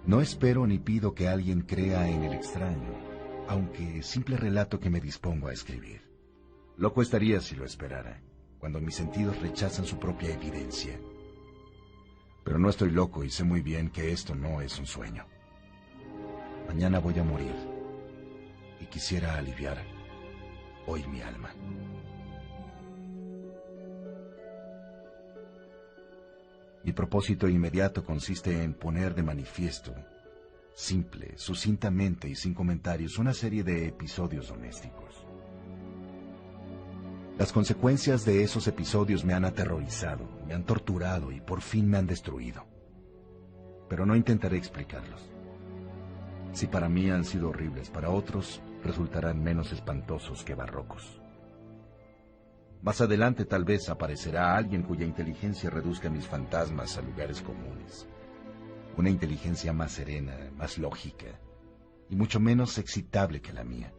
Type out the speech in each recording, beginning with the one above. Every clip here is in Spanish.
No espero ni pido que alguien crea en el extraño, aunque simple relato que me dispongo a escribir. Loco estaría si lo esperara, cuando mis sentidos rechazan su propia evidencia. Pero no estoy loco y sé muy bien que esto no es un sueño. Mañana voy a morir y quisiera aliviar hoy mi alma. Mi propósito inmediato consiste en poner de manifiesto, simple, sucintamente y sin comentarios, una serie de episodios domésticos. Las consecuencias de esos episodios me han aterrorizado, me han torturado y por fin me han destruido. Pero no intentaré explicarlos. Si para mí han sido horribles, para otros resultarán menos espantosos que barrocos. Más adelante tal vez aparecerá alguien cuya inteligencia reduzca mis fantasmas a lugares comunes. Una inteligencia más serena, más lógica y mucho menos excitable que la mía.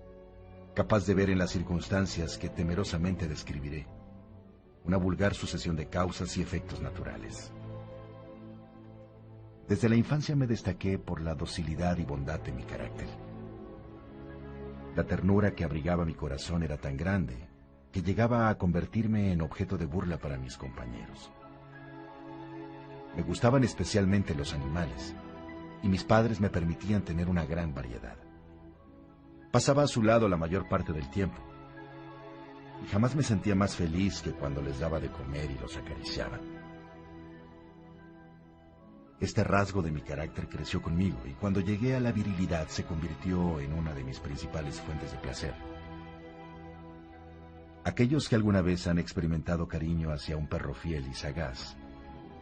Capaz de ver en las circunstancias que temerosamente describiré una vulgar sucesión de causas y efectos naturales. Desde la infancia me destaqué por la docilidad y bondad de mi carácter. La ternura que abrigaba mi corazón era tan grande que llegaba a convertirme en objeto de burla para mis compañeros. Me gustaban especialmente los animales, y mis padres me permitían tener una gran variedad. Pasaba a su lado la mayor parte del tiempo, y jamás me sentía más feliz que cuando les daba de comer y los acariciaba. Este rasgo de mi carácter creció conmigo, y cuando llegué a la virilidad se convirtió en una de mis principales fuentes de placer. Aquellos que alguna vez han experimentado cariño hacia un perro fiel y sagaz,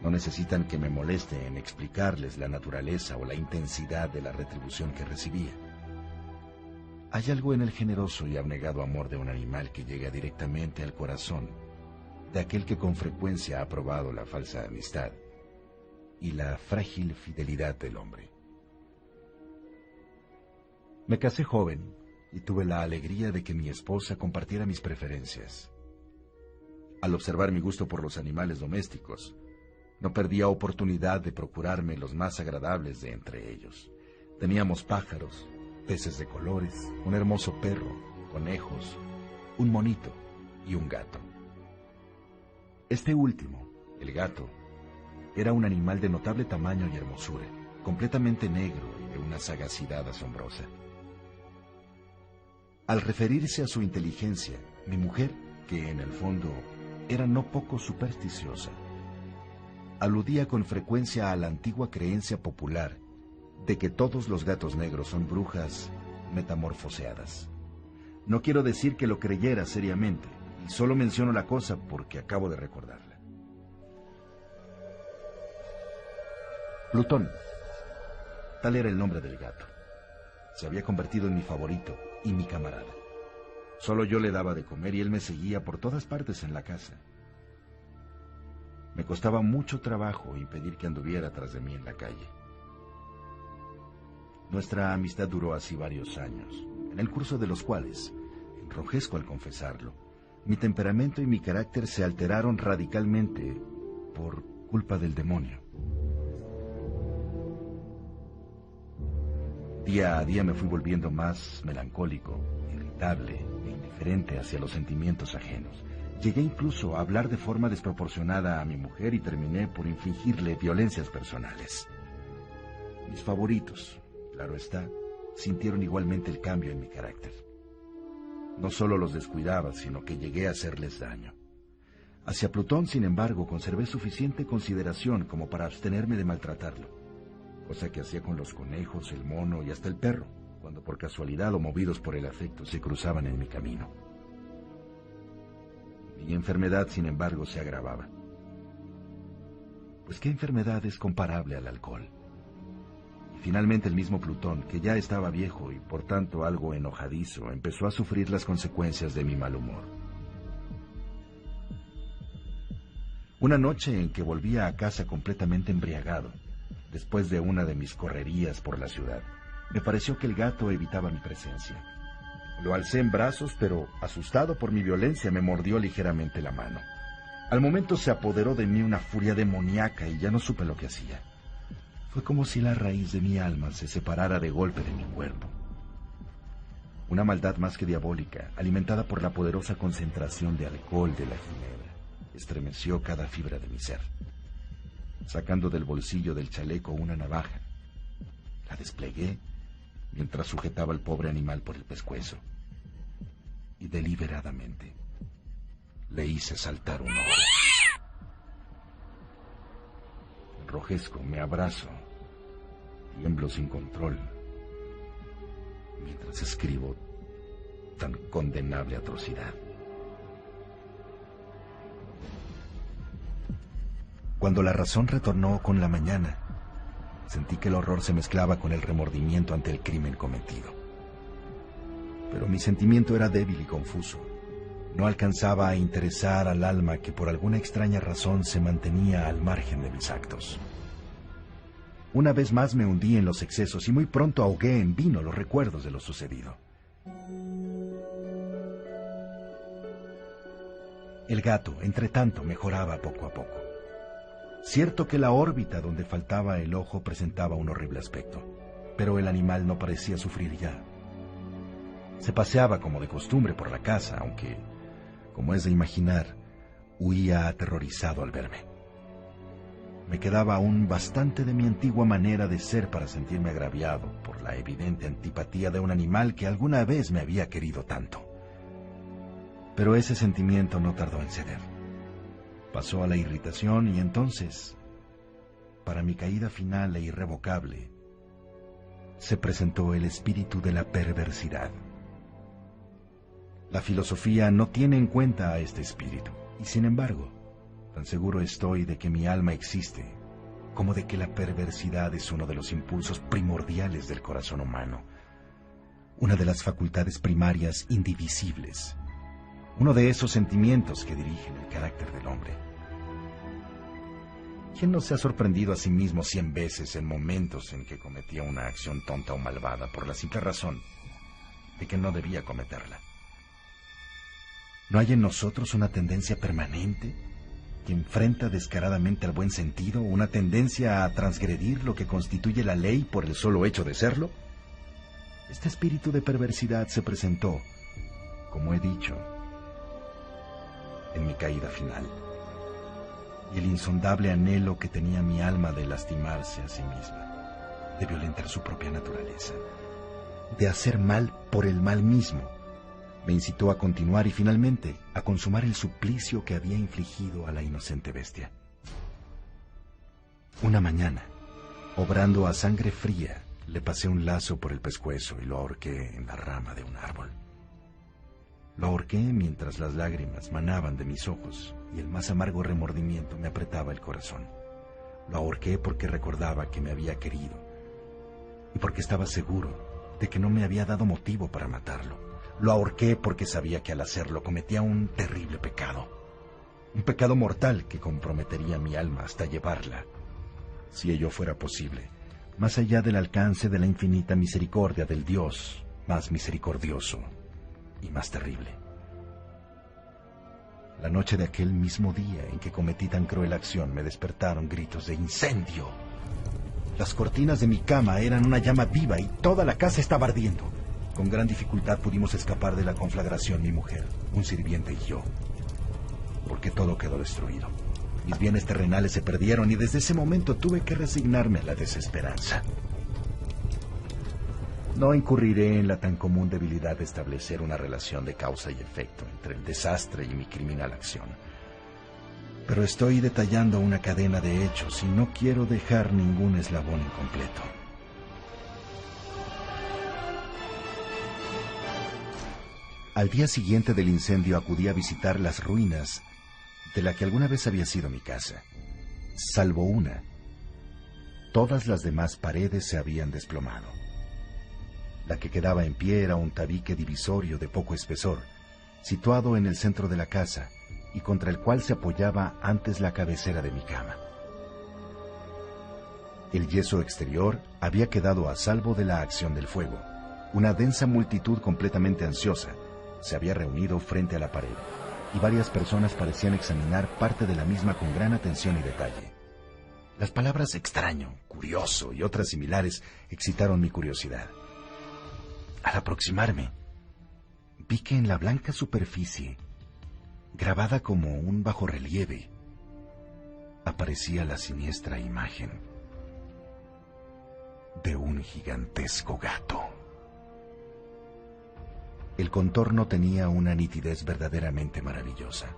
no necesitan que me moleste en explicarles la naturaleza o la intensidad de la retribución que recibía. Hay algo en el generoso y abnegado amor de un animal que llega directamente al corazón de aquel que con frecuencia ha probado la falsa amistad y la frágil fidelidad del hombre. Me casé joven y tuve la alegría de que mi esposa compartiera mis preferencias. Al observar mi gusto por los animales domésticos, no perdía oportunidad de procurarme los más agradables de entre ellos. Teníamos pájaros, peces de colores, un hermoso perro, conejos, un monito y un gato. Este último, el gato, era un animal de notable tamaño y hermosura, completamente negro y de una sagacidad asombrosa. Al referirse a su inteligencia, mi mujer, que en el fondo era no poco supersticiosa, aludía con frecuencia a la antigua creencia popular de que todos los gatos negros son brujas metamorfoseadas. No quiero decir que lo creyera seriamente, y solo menciono la cosa porque acabo de recordarla. Plutón, tal era el nombre del gato. Se había convertido en mi favorito y mi camarada. Solo yo le daba de comer y él me seguía por todas partes en la casa. Me costaba mucho trabajo impedir que anduviera tras de mí en la calle. Nuestra amistad duró así varios años, en el curso de los cuales, enrojezco al confesarlo, mi temperamento y mi carácter se alteraron radicalmente por culpa del demonio. Día a día me fui volviendo más melancólico, irritable e indiferente hacia los sentimientos ajenos. Llegué incluso a hablar de forma desproporcionada a mi mujer y terminé por infligirle violencias personales. Mis favoritos, claro está, sintieron igualmente el cambio en mi carácter. No solo los descuidaba, sino que llegué a hacerles daño. Hacia Plutón, sin embargo, conservé suficiente consideración como para abstenerme de maltratarlo, cosa que hacía con los conejos, el mono y hasta el perro, cuando por casualidad o movidos por el afecto se cruzaban en mi camino. Mi enfermedad, sin embargo, se agravaba. Pues ¿qué enfermedad es comparable al alcohol? Y finalmente el mismo Plutón, que ya estaba viejo y por tanto algo enojadizo, empezó a sufrir las consecuencias de mi mal humor. Una noche en que volvía a casa completamente embriagado, después de una de mis correrías por la ciudad, me pareció que el gato evitaba mi presencia. Lo alcé en brazos, pero, asustado por mi violencia, me mordió ligeramente la mano. Al momento se apoderó de mí una furia demoníaca y ya no supe lo que hacía. Fue como si la raíz de mi alma se separara de golpe de mi cuerpo. Una maldad más que diabólica, alimentada por la poderosa concentración de alcohol de la ginebra, estremeció cada fibra de mi ser. Sacando del bolsillo del chaleco una navaja, la desplegué mientras sujetaba al pobre animal por el pescuezo. Y deliberadamente le hice saltar un ojo. Enrojezco, me abrazo, tiemblo sin control, mientras escribo tan condenable atrocidad. Cuando la razón retornó con la mañana, sentí que el horror se mezclaba con el remordimiento ante el crimen cometido. Pero mi sentimiento era débil y confuso. No alcanzaba a interesar al alma que por alguna extraña razón se mantenía al margen de mis actos. Una vez más me hundí en los excesos y muy pronto ahogué en vino los recuerdos de lo sucedido. El gato, entre tanto, mejoraba poco a poco. Cierto que la órbita donde faltaba el ojo presentaba un horrible aspecto, pero el animal no parecía sufrir ya. Se paseaba como de costumbre por la casa, aunque, como es de imaginar, huía aterrorizado al verme. Me quedaba aún bastante de mi antigua manera de ser para sentirme agraviado por la evidente antipatía de un animal que alguna vez me había querido tanto. Pero ese sentimiento no tardó en ceder. Pasó a la irritación y entonces, para mi caída final e irrevocable, se presentó el espíritu de la perversidad. La filosofía no tiene en cuenta a este espíritu, y sin embargo, tan seguro estoy de que mi alma existe, como de que la perversidad es uno de los impulsos primordiales del corazón humano, una de las facultades primarias indivisibles, uno de esos sentimientos que dirigen el carácter del hombre. ¿Quién no se ha sorprendido a sí mismo 100 veces en momentos en que cometía una acción tonta o malvada por la simple razón de que no debía cometerla? ¿No hay en nosotros una tendencia permanente que enfrenta descaradamente al buen sentido, una tendencia a transgredir lo que constituye la ley por el solo hecho de serlo? Este espíritu de perversidad se presentó, como he dicho, en mi caída final, y el insondable anhelo que tenía mi alma de lastimarse a sí misma, de violentar su propia naturaleza, de hacer mal por el mal mismo, me incitó a continuar y finalmente a consumar el suplicio que había infligido a la inocente bestia. Una mañana, obrando a sangre fría, le pasé un lazo por el pescuezo y lo ahorqué en la rama de un árbol. Lo ahorqué mientras las lágrimas manaban de mis ojos y el más amargo remordimiento me apretaba el corazón. Lo ahorqué porque recordaba que me había querido y porque estaba seguro de que no me había dado motivo para matarlo. Lo ahorqué porque sabía que al hacerlo cometía un terrible pecado, un pecado mortal que comprometería mi alma hasta llevarla, si ello fuera posible, más allá del alcance de la infinita misericordia del Dios más misericordioso y más terrible. La noche de aquel mismo día en que cometí tan cruel acción me despertaron gritos de incendio. Las cortinas de mi cama eran una llama viva y toda la casa estaba ardiendo. Con gran dificultad pudimos escapar de la conflagración mi mujer, un sirviente y yo, porque todo quedó destruido. Mis bienes terrenales se perdieron y desde ese momento tuve que resignarme a la desesperanza. No incurriré en la tan común debilidad de establecer una relación de causa y efecto entre el desastre y mi criminal acción. Pero estoy detallando una cadena de hechos y no quiero dejar ningún eslabón incompleto. Al día siguiente del incendio acudí a visitar las ruinas de la que alguna vez había sido mi casa. Salvo una, todas las demás paredes se habían desplomado. La que quedaba en pie era un tabique divisorio de poco espesor, situado en el centro de la casa y contra el cual se apoyaba antes la cabecera de mi cama. El yeso exterior había quedado a salvo de la acción del fuego. Una densa multitud completamente ansiosa se había reunido frente a la pared, y varias personas parecían examinar parte de la misma con gran atención y detalle. Las palabras extraño, curioso y otras similares excitaron mi curiosidad. Al aproximarme, vi que en la blanca superficie, grabada como un bajorrelieve, aparecía la siniestra imagen de un gigantesco gato. El contorno tenía una nitidez verdaderamente maravillosa.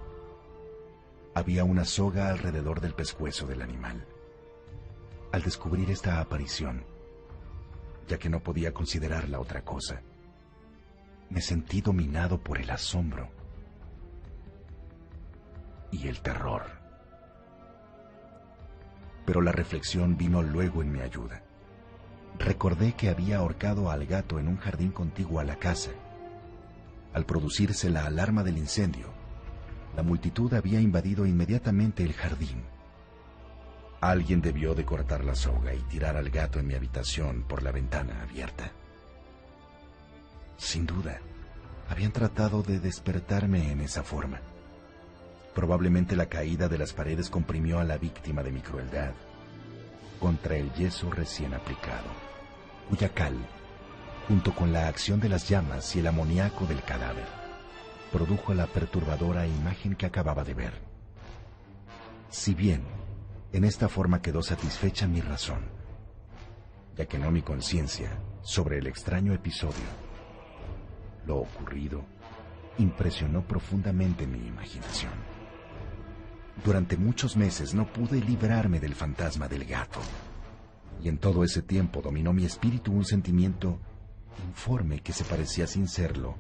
Había una soga alrededor del pescuezo del animal. Al descubrir esta aparición, ya que no podía considerarla otra cosa, me sentí dominado por el asombro y el terror. Pero la reflexión vino luego en mi ayuda. Recordé que había ahorcado al gato en un jardín contiguo a la casa. Al producirse la alarma del incendio, la multitud había invadido inmediatamente el jardín. Alguien debió de cortar la soga y tirar al gato en mi habitación por la ventana abierta. Sin duda, habían tratado de despertarme en esa forma. Probablemente la caída de las paredes comprimió a la víctima de mi crueldad contra el yeso recién aplicado, cuya cal, junto con la acción de las llamas y el amoníaco del cadáver, produjo la perturbadora imagen que acababa de ver. Si bien, en esta forma quedó satisfecha mi razón, ya que no mi conciencia, sobre el extraño episodio, lo ocurrido impresionó profundamente mi imaginación. Durante muchos meses no pude librarme del fantasma del gato, y en todo ese tiempo dominó mi espíritu un sentimiento informe que se parecía, sin serlo,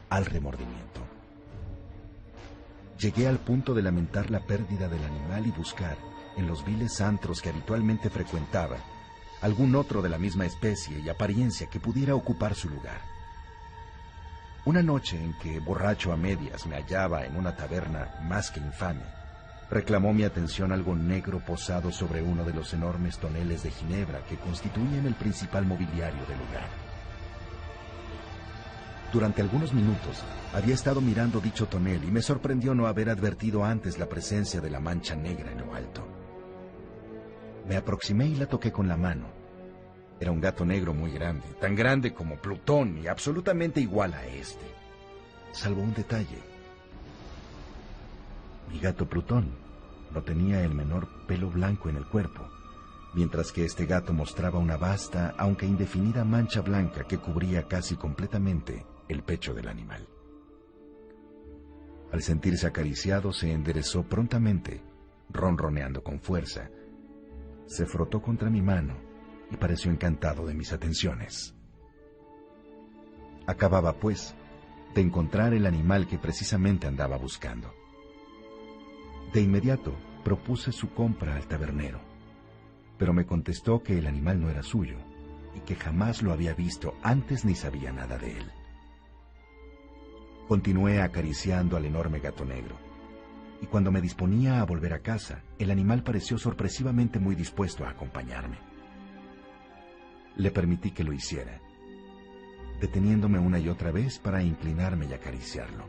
al remordimiento. Llegué al punto de lamentar la pérdida del animal y buscar, en los viles antros que habitualmente frecuentaba, algún otro de la misma especie y apariencia que pudiera ocupar su lugar. Una noche en que, borracho a medias, me hallaba en una taberna más que infame, reclamó mi atención algo negro posado sobre uno de los enormes toneles de ginebra que constituían el principal mobiliario del lugar. Durante algunos minutos había estado mirando dicho tonel y me sorprendió no haber advertido antes la presencia de la mancha negra en lo alto. Me aproximé y la toqué con la mano. Era un gato negro muy grande, tan grande como Plutón y absolutamente igual a este, salvo un detalle. Mi gato Plutón no tenía el menor pelo blanco en el cuerpo, mientras que este gato mostraba una vasta, aunque indefinida mancha blanca que cubría casi completamente el pecho del animal. Al sentirse acariciado, se enderezó prontamente, ronroneando con fuerza. Se frotó contra mi mano y pareció encantado de mis atenciones. Acababa, pues, de encontrar el animal que precisamente andaba buscando. De inmediato propuse su compra al tabernero, pero me contestó que el animal no era suyo y que jamás lo había visto antes ni sabía nada de él. Continué acariciando al enorme gato negro, y cuando me disponía a volver a casa, el animal pareció sorpresivamente muy dispuesto a acompañarme. Le permití que lo hiciera, deteniéndome una y otra vez para inclinarme y acariciarlo.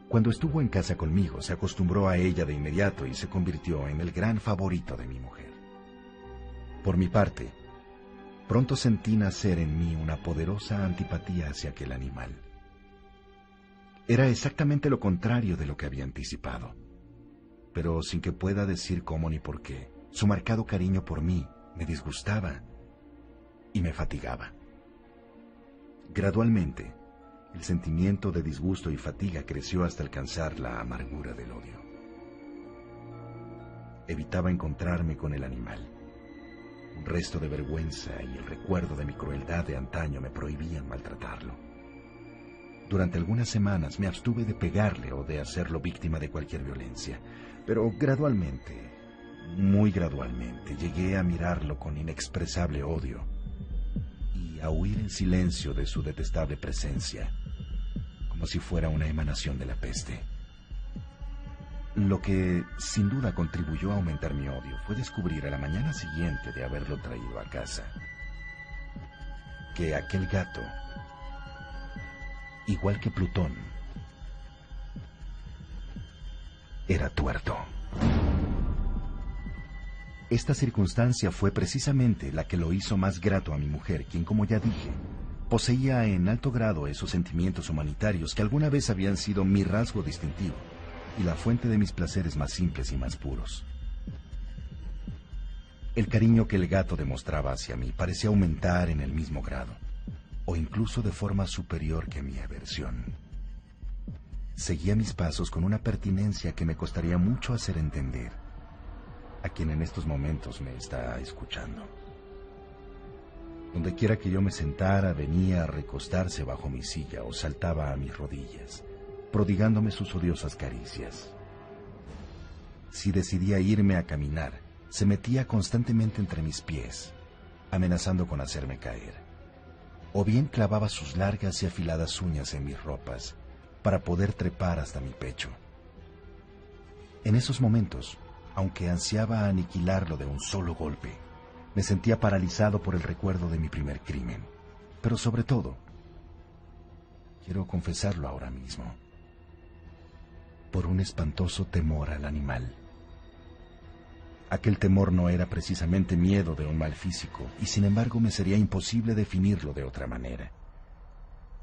Cuando estuvo en casa conmigo, se acostumbró a ella de inmediato y se convirtió en el gran favorito de mi mujer. Por mi parte, pronto sentí nacer en mí una poderosa antipatía hacia aquel animal. Era exactamente lo contrario de lo que había anticipado, pero sin que pueda decir cómo ni por qué, su marcado cariño por mí me disgustaba y me fatigaba. Gradualmente, el sentimiento de disgusto y fatiga creció hasta alcanzar la amargura del odio. Evitaba encontrarme con el animal. Un resto de vergüenza y el recuerdo de mi crueldad de antaño me prohibían maltratarlo. Durante algunas semanas me abstuve de pegarle o de hacerlo víctima de cualquier violencia, pero gradualmente, muy gradualmente, llegué a mirarlo con inexpresable odio y a huir en silencio de su detestable presencia, como si fuera una emanación de la peste. Lo que sin duda contribuyó a aumentar mi odio fue descubrir a la mañana siguiente de haberlo traído a casa que aquel gato, igual que Plutón, era tuerto. Esta circunstancia fue precisamente la que lo hizo más grato a mi mujer, quien, como ya dije, poseía en alto grado esos sentimientos humanitarios que alguna vez habían sido mi rasgo distintivo y la fuente de mis placeres más simples y más puros. El cariño que el gato demostraba hacia mí parecía aumentar en el mismo grado, o incluso de forma superior que mi aversión. Seguía mis pasos con una pertinencia que me costaría mucho hacer entender a quien en estos momentos me está escuchando. Donde quiera que yo me sentara, venía a recostarse bajo mi silla o saltaba a mis rodillas, prodigándome sus odiosas caricias. Si decidía irme a caminar, se metía constantemente entre mis pies, amenazando con hacerme caer. O bien clavaba sus largas y afiladas uñas en mis ropas para poder trepar hasta mi pecho. En esos momentos, aunque ansiaba aniquilarlo de un solo golpe, me sentía paralizado por el recuerdo de mi primer crimen. Pero sobre todo, quiero confesarlo ahora mismo, por un espantoso temor al animal. Aquel temor no era precisamente miedo de un mal físico, y sin embargo me sería imposible definirlo de otra manera.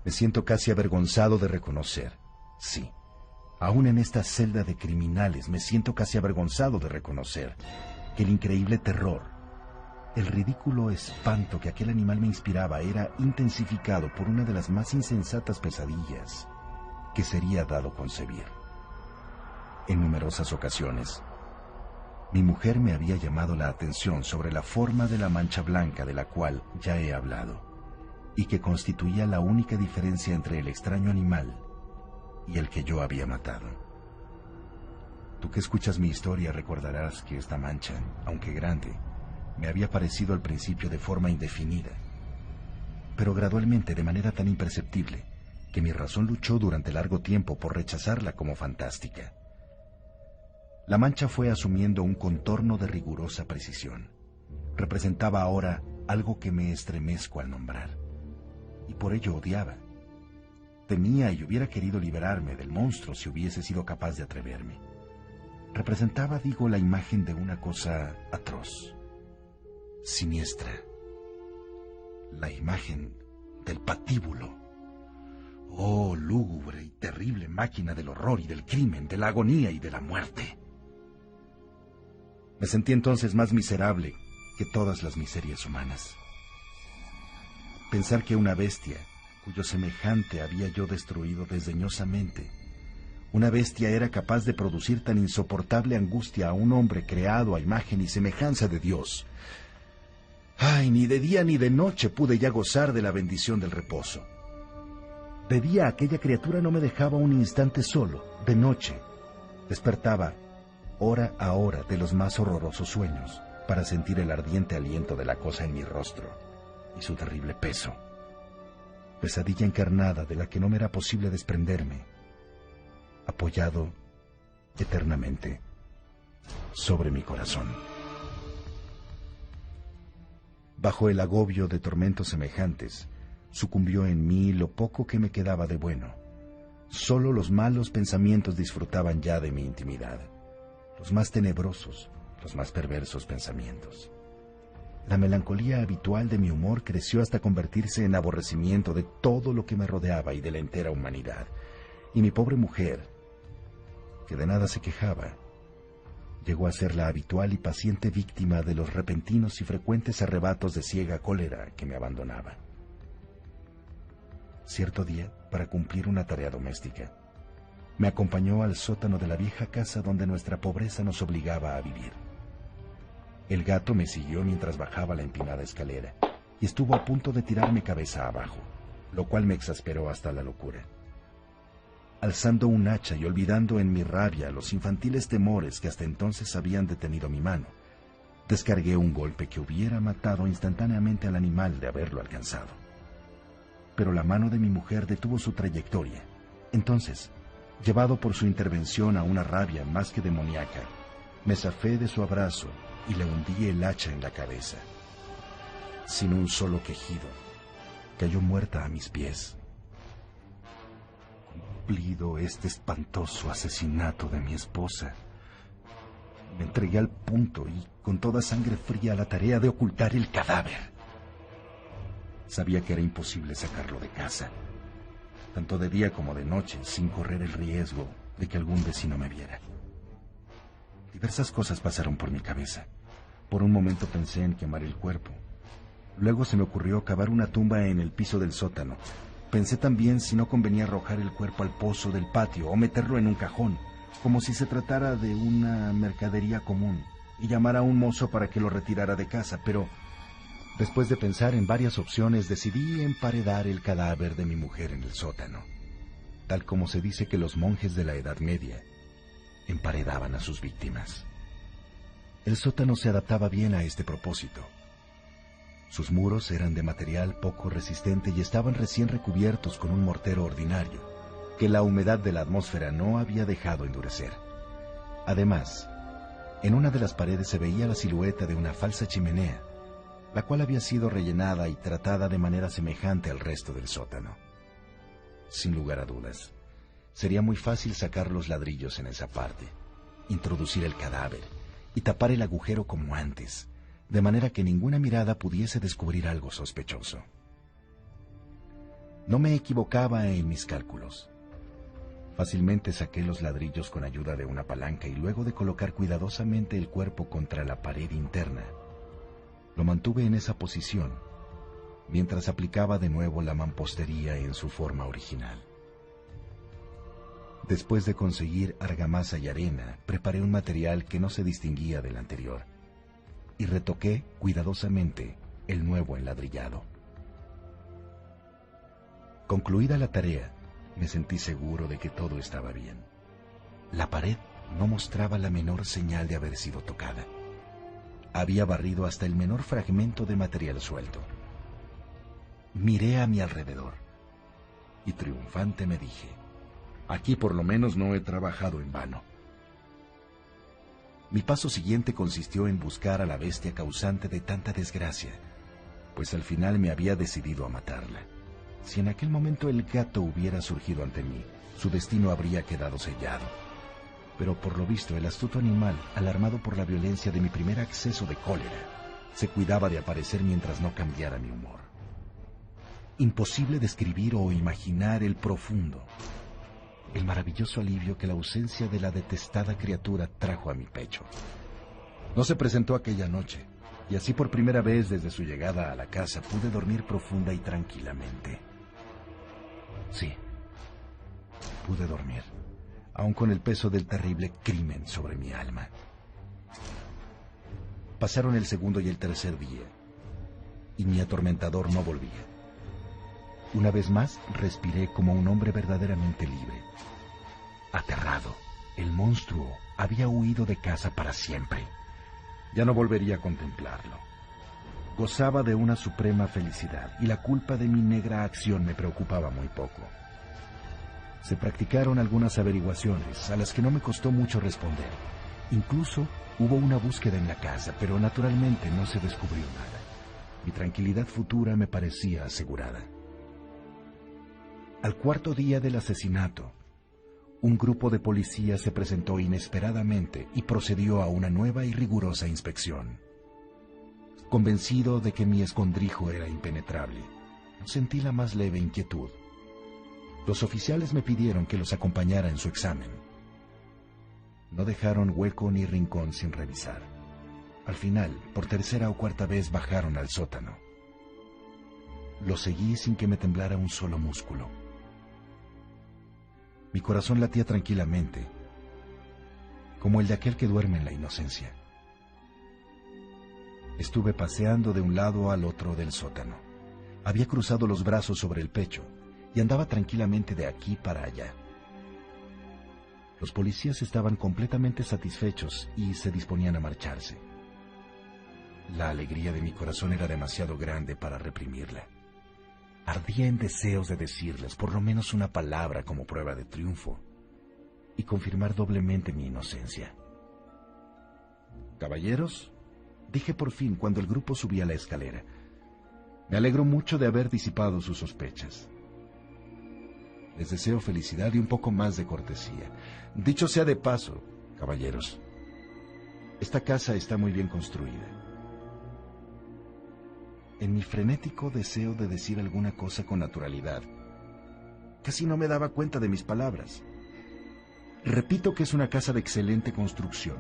Me siento casi avergonzado de reconocer, sí, aún en esta celda de criminales me siento casi avergonzado de reconocer que el increíble terror, el ridículo espanto que aquel animal me inspiraba era intensificado por una de las más insensatas pesadillas que sería dado concebir. En numerosas ocasiones, mi mujer me había llamado la atención sobre la forma de la mancha blanca de la cual ya he hablado, y que constituía la única diferencia entre el extraño animal y el que yo había matado. Tú que escuchas mi historia recordarás que esta mancha, aunque grande, me había parecido al principio de forma indefinida, pero gradualmente de manera tan imperceptible que mi razón luchó durante largo tiempo por rechazarla como fantástica. La mancha fue asumiendo un contorno de rigurosa precisión. Representaba ahora algo que me estremezco al nombrar, y por ello odiaba. Temía y hubiera querido liberarme del monstruo si hubiese sido capaz de atreverme. Representaba, digo, la imagen de una cosa atroz, siniestra. La imagen del patíbulo. Oh, lúgubre y terrible máquina del horror y del crimen, de la agonía y de la muerte. Me sentí entonces más miserable que todas las miserias humanas. Pensar que una bestia, cuyo semejante había yo destruido desdeñosamente, una bestia era capaz de producir tan insoportable angustia a un hombre creado a imagen y semejanza de Dios. Ay, ni de día ni de noche pude ya gozar de la bendición del reposo. De día aquella criatura no me dejaba un instante solo. De noche despertaba hora a hora de los más horrorosos sueños para sentir el ardiente aliento de la cosa en mi rostro y su terrible peso. Pesadilla encarnada de la que no me era posible desprenderme, apoyado eternamente sobre mi corazón. Bajo el agobio de tormentos semejantes, sucumbió en mí lo poco que me quedaba de bueno. Solo los malos pensamientos disfrutaban ya de mi intimidad, los más tenebrosos, los más perversos pensamientos. La melancolía habitual de mi humor creció hasta convertirse en aborrecimiento de todo lo que me rodeaba y de la entera humanidad. Y mi pobre mujer, que de nada se quejaba, llegó a ser la habitual y paciente víctima de los repentinos y frecuentes arrebatos de ciega cólera que me abandonaba. Cierto día, para cumplir una tarea doméstica, me acompañó al sótano de la vieja casa donde nuestra pobreza nos obligaba a vivir. El gato me siguió mientras bajaba la empinada escalera y estuvo a punto de tirarme cabeza abajo, lo cual me exasperó hasta la locura. Alzando un hacha y olvidando en mi rabia los infantiles temores que hasta entonces habían detenido mi mano, descargué un golpe que hubiera matado instantáneamente al animal de haberlo alcanzado. Pero la mano de mi mujer detuvo su trayectoria. Entonces, llevado por su intervención a una rabia más que demoníaca, me zafé de su abrazo y le hundí el hacha en la cabeza. Sin un solo quejido, cayó muerta a mis pies. Cumplido este espantoso asesinato de mi esposa, Me entregué al punto y con toda sangre fría a la tarea de ocultar el cadáver. Sabía que era imposible sacarlo de casa, tanto de día como de noche, sin correr el riesgo de que algún vecino me viera. Diversas cosas pasaron por mi cabeza. Por un momento pensé en quemar el cuerpo. Luego se me ocurrió cavar una tumba en el piso del sótano. Pensé también si no convenía arrojar el cuerpo al pozo del patio o meterlo en un cajón, como si se tratara de una mercadería común, y llamar a un mozo para que lo retirara de casa, pero después de pensar en varias opciones decidí emparedar el cadáver de mi mujer en el sótano, tal como se dice que los monjes de la Edad Media emparedaban a sus víctimas. El sótano se adaptaba bien a este propósito. Sus muros eran de material poco resistente y estaban recién recubiertos con un mortero ordinario, que la humedad de la atmósfera no había dejado endurecer. Además, en una de las paredes se veía la silueta de una falsa chimenea, la cual había sido rellenada y tratada de manera semejante al resto del sótano. Sin lugar a dudas, sería muy fácil sacar los ladrillos en esa parte, introducir el cadáver y tapar el agujero como antes, de manera que ninguna mirada pudiese descubrir algo sospechoso. No me equivocaba en mis cálculos. Fácilmente saqué los ladrillos con ayuda de una palanca y luego de colocar cuidadosamente el cuerpo contra la pared interna, lo mantuve en esa posición, mientras aplicaba de nuevo la mampostería en su forma original. Después de conseguir argamasa y arena, preparé un material que no se distinguía del anterior, y retoqué cuidadosamente el nuevo enladrillado. Concluida la tarea, me sentí seguro de que todo estaba bien. La pared no mostraba la menor señal de haber sido tocada. Había barrido hasta el menor fragmento de material suelto. Miré a mi alrededor y triunfante me dije: aquí por lo menos no he trabajado en vano. Mi paso siguiente consistió en buscar a la bestia causante de tanta desgracia, pues al final me había decidido a matarla. Si en aquel momento el gato hubiera surgido ante mí, su destino habría quedado sellado. Pero por lo visto el astuto animal, alarmado por la violencia de mi primer acceso de cólera, se cuidaba de aparecer mientras no cambiara mi humor. Imposible describir o imaginar el profundo, el maravilloso alivio que la ausencia de la detestada criatura trajo a mi pecho. No se presentó aquella noche, y así por primera vez desde su llegada a la casa pude dormir profunda y tranquilamente. Sí, pude dormir, aun con el peso del terrible crimen sobre mi alma. Pasaron el segundo y el tercer día, y mi atormentador no volvía. Una vez más respiré como un hombre verdaderamente libre. Aterrado, el monstruo había huido de casa para siempre. Ya no volvería a contemplarlo. Gozaba de una suprema felicidad y la culpa de mi negra acción me preocupaba muy poco. Se practicaron algunas averiguaciones a las que no me costó mucho responder. Incluso hubo una búsqueda en la casa, pero naturalmente no se descubrió nada. Mi tranquilidad futura me parecía asegurada. Al cuarto día del asesinato, un grupo de policías se presentó inesperadamente y procedió a una nueva y rigurosa inspección. Convencido de que mi escondrijo era impenetrable, no sentí la más leve inquietud. Los oficiales me pidieron que los acompañara en su examen. No dejaron hueco ni rincón sin revisar. Al final, por tercera o cuarta vez bajaron al sótano. Lo seguí sin que me temblara un solo músculo. Mi corazón latía tranquilamente, como el de aquel que duerme en la inocencia. Estuve paseando de un lado al otro del sótano. Había cruzado los brazos sobre el pecho y andaba tranquilamente de aquí para allá. Los policías estaban completamente satisfechos y se disponían a marcharse. La alegría de mi corazón era demasiado grande para reprimirla. Ardía en deseos de decirles por lo menos una palabra como prueba de triunfo y confirmar doblemente mi inocencia. «Caballeros», dije por fin cuando el grupo subía la escalera, «me alegro mucho de haber disipado sus sospechas. Les deseo felicidad y un poco más de cortesía. Dicho sea de paso, caballeros, Esta casa está muy bien construida. En mi frenético deseo de decir alguna cosa con naturalidad, casi no me daba cuenta de mis palabras. Repito que es una casa de excelente construcción.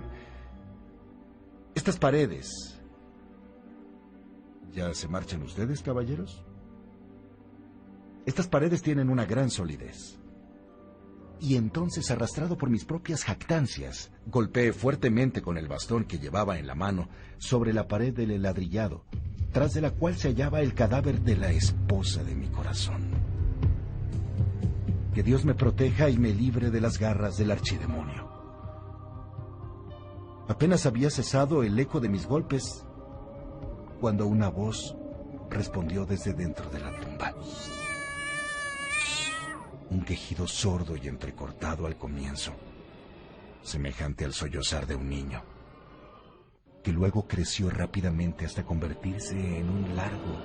Estas paredes... ¿Ya se marchan ustedes, caballeros? Estas paredes tienen una gran solidez. Y entonces, arrastrado por mis propias jactancias, golpeé fuertemente con el bastón que llevaba en la mano sobre la pared del ladrillado, tras de la cual se hallaba el cadáver de la esposa de mi corazón. Que Dios me proteja y me libre de las garras del archidemonio. Apenas había cesado el eco de mis golpes cuando una voz respondió desde dentro de la tumba. Un quejido sordo y entrecortado al comienzo, semejante al sollozar de un niño, que luego creció rápidamente hasta convertirse en un largo,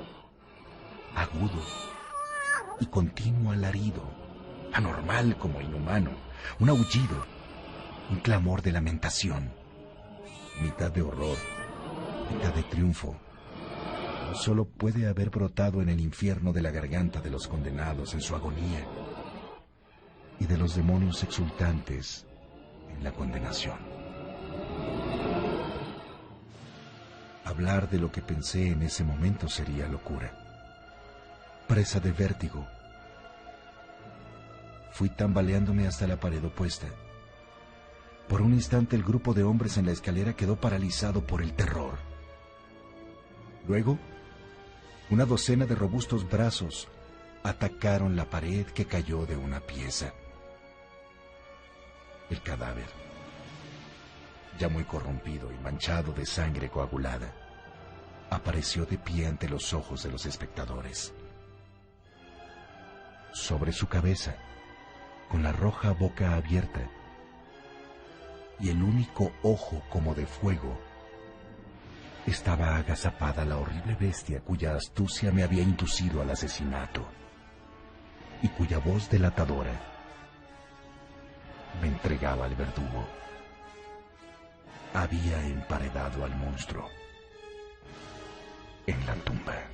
agudo y continuo alarido, anormal como inhumano, un aullido, un clamor de lamentación, mitad de horror, mitad de triunfo. Solo puede haber brotado en el infierno de la garganta de los condenados en su agonía y de los demonios exultantes en la condenación. Hablar de lo que pensé en ese momento sería locura. Presa de vértigo, fui tambaleándome hasta la pared opuesta. Por un instante el grupo de hombres en la escalera quedó paralizado por el terror. Luego, una docena de robustos brazos atacaron la pared que cayó de una pieza. El cadáver, ya muy corrompido y manchado de sangre coagulada, apareció de pie ante los ojos de los espectadores. Sobre su cabeza, con la roja boca abierta y el único ojo como de fuego, estaba agazapada la horrible bestia cuya astucia me había inducido al asesinato y cuya voz delatadora me entregaba al verdugo. Había emparedado al monstruo en la tumba.